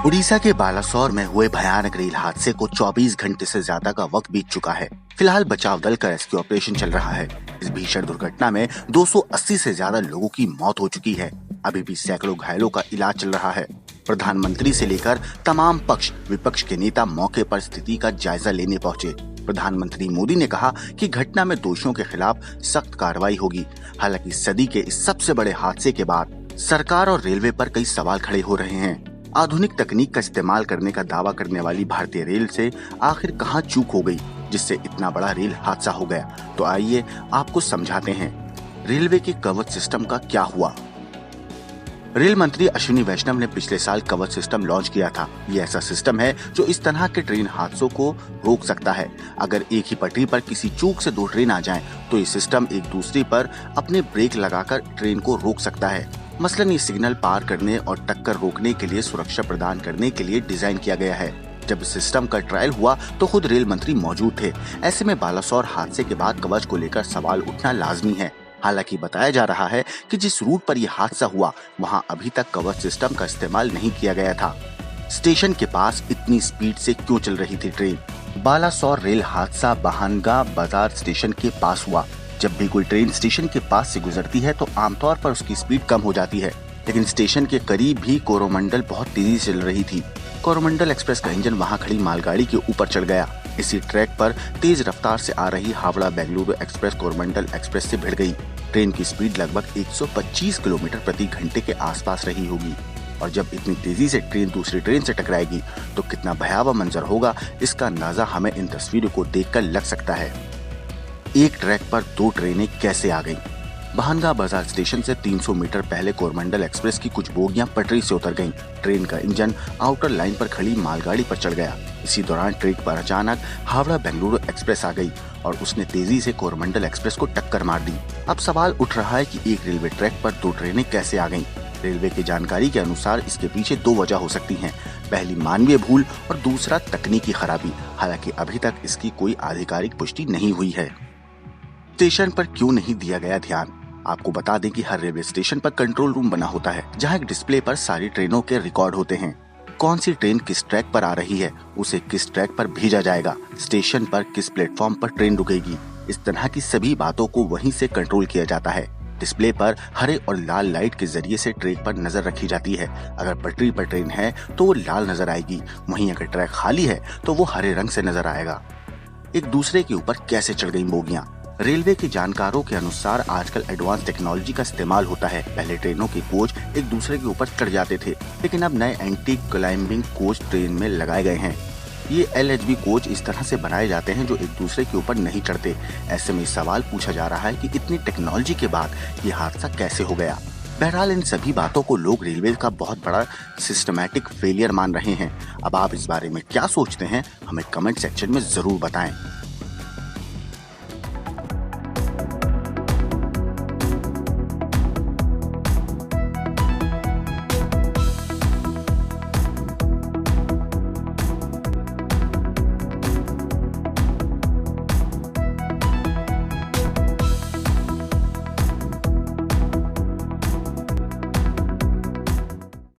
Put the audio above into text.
उड़ीसा के बालासोर में हुए भयानक रेल हादसे को 24 घंटे से ज्यादा का वक्त बीत चुका है। फिलहाल बचाव दल का रेस्क्यू ऑपरेशन चल रहा है। इस भीषण दुर्घटना में 280 से ज्यादा लोगों की मौत हो चुकी है। अभी भी सैकड़ों घायलों का इलाज चल रहा है। प्रधानमंत्री से लेकर तमाम पक्ष विपक्ष के नेता मौके पर स्थिति का जायजा लेने पहुंचे। प्रधानमंत्री मोदी ने कहा कि घटना में दोषियों के खिलाफ सख्त कार्रवाई होगी। हालांकि सदी के इस सबसे बड़े हादसे के बाद सरकार और रेलवे पर कई सवाल खड़े हो रहे हैं। आधुनिक तकनीक का इस्तेमाल करने का दावा करने वाली भारतीय रेल से आखिर कहां चूक हो गई जिससे इतना बड़ा रेल हादसा हो गया। तो आइए आपको समझाते हैं रेलवे के कवच सिस्टम का क्या हुआ। रेल मंत्री अश्विनी वैष्णव ने पिछले साल कवच सिस्टम लॉन्च किया था। ये ऐसा सिस्टम है जो इस तरह के ट्रेन हादसों को रोक सकता है। अगर एक ही पटरी पर किसी चूक से दो ट्रेन आ जाएं, तो ये सिस्टम एक दूसरे पर अपने ब्रेक लगाकर ट्रेन को रोक सकता है। मसलन ये सिग्नल पार करने और टक्कर रोकने के लिए सुरक्षा प्रदान करने के लिए डिजाइन किया गया है। जब इस सिस्टम का ट्रायल हुआ तो खुद रेल मंत्री मौजूद थे। ऐसे में बालासोर हादसे के बाद कवच को लेकर सवाल उठना लाजमी है। हालांकि बताया जा रहा है कि जिस रूट पर यह हादसा हुआ वहां अभी तक कवच सिस्टम का इस्तेमाल नहीं किया गया था। स्टेशन के पास इतनी स्पीड से क्यों चल रही थी ट्रेन? बालासोर रेल हादसा बहानगा बाजार स्टेशन के पास हुआ। जब भी कोई ट्रेन स्टेशन के पास से गुजरती है तो आमतौर पर उसकी स्पीड कम हो जाती है, लेकिन स्टेशन के करीब भी कोरोमंडल बहुत तेजी से चल रही थी। कोरोमंडल एक्सप्रेस का इंजन वहां खड़ी मालगाड़ी के ऊपर चढ़ गया। इसी ट्रैक पर तेज रफ्तार से आ रही हावड़ा बेंगलुरु एक्सप्रेस कोरोमंडल एक्सप्रेस से भिड़ गई। ट्रेन की स्पीड लगभग 125 किलोमीटर प्रति घंटे के आसपास रही होगी। और जब इतनी तेजी से ट्रेन दूसरी ट्रेन से टकराएगी तो कितना भयावह मंजर होगा, इसका अंदाजा हमें इन तस्वीरों को देखकर लग सकता है। एक ट्रैक पर दो ट्रेनें कैसे आ गईं? बहानगा बाजार स्टेशन से 300 मीटर पहले कोरोमंडल एक्सप्रेस की कुछ बोगियां पटरी से उतर गईं। ट्रेन का इंजन आउटर लाइन पर खड़ी मालगाड़ी पर चढ़ गया। इसी दौरान ट्रैक पर अचानक हावड़ा बेंगलुरु एक्सप्रेस आ गई और उसने तेजी से कोरोमंडल एक्सप्रेस को टक्कर मार दी। अब सवाल उठ रहा है कि एक रेलवे ट्रैक पर दो ट्रेनें कैसे आ गईं? रेलवे की जानकारी के अनुसार इसके पीछे दो वजह हो सकती हैं। पहली मानवीय भूल और दूसरा तकनीकी खराबी। हालांकि अभी तक इसकी कोई आधिकारिक पुष्टि नहीं हुई है। स्टेशन पर क्यों नहीं दिया गया ध्यान? आपको बता दें कि हर रेलवे स्टेशन पर कंट्रोल रूम बना होता है, जहां एक डिस्प्ले पर सारी ट्रेनों के रिकॉर्ड होते हैं। कौन सी ट्रेन किस ट्रैक पर आ रही है, उसे किस ट्रैक पर भेजा जाएगा, स्टेशन पर किस प्लेटफॉर्म पर ट्रेन रुकेगी, इस तरह की सभी बातों को वहीं से कंट्रोल किया जाता है। डिस्प्ले पर हरे और लाल लाइट के जरिए से ट्रैक पर नजर रखी जाती है। अगर पटरी पर ट्रेन है तो वो लाल नजर आएगी, वहीं अगर ट्रैक खाली है तो वो हरे रंग से नजर आएगा। एक दूसरे के ऊपर कैसे चढ़ गई बोगियां? रेलवे के जानकारों के अनुसार आजकल एडवांस टेक्नोलॉजी का इस्तेमाल होता है। पहले ट्रेनों के कोच एक दूसरे के ऊपर चढ़ जाते थे, लेकिन अब नए एंटी क्लाइंबिंग कोच ट्रेन में लगाए गए हैं। ये LHB कोच इस तरह से बनाए जाते हैं जो एक दूसरे के ऊपर नहीं चढ़ते। ऐसे में सवाल पूछा जा रहा है कि इतनी टेक्नोलॉजी के बाद ये हादसा कैसे हो गया। बहरहाल इन सभी बातों को लोग रेलवे का बहुत बड़ा सिस्टमैटिक फेलियर मान रहे हैं। अब आप इस बारे में क्या सोचते हैं, हमें कमेंट सेक्शन में जरूर बताएं।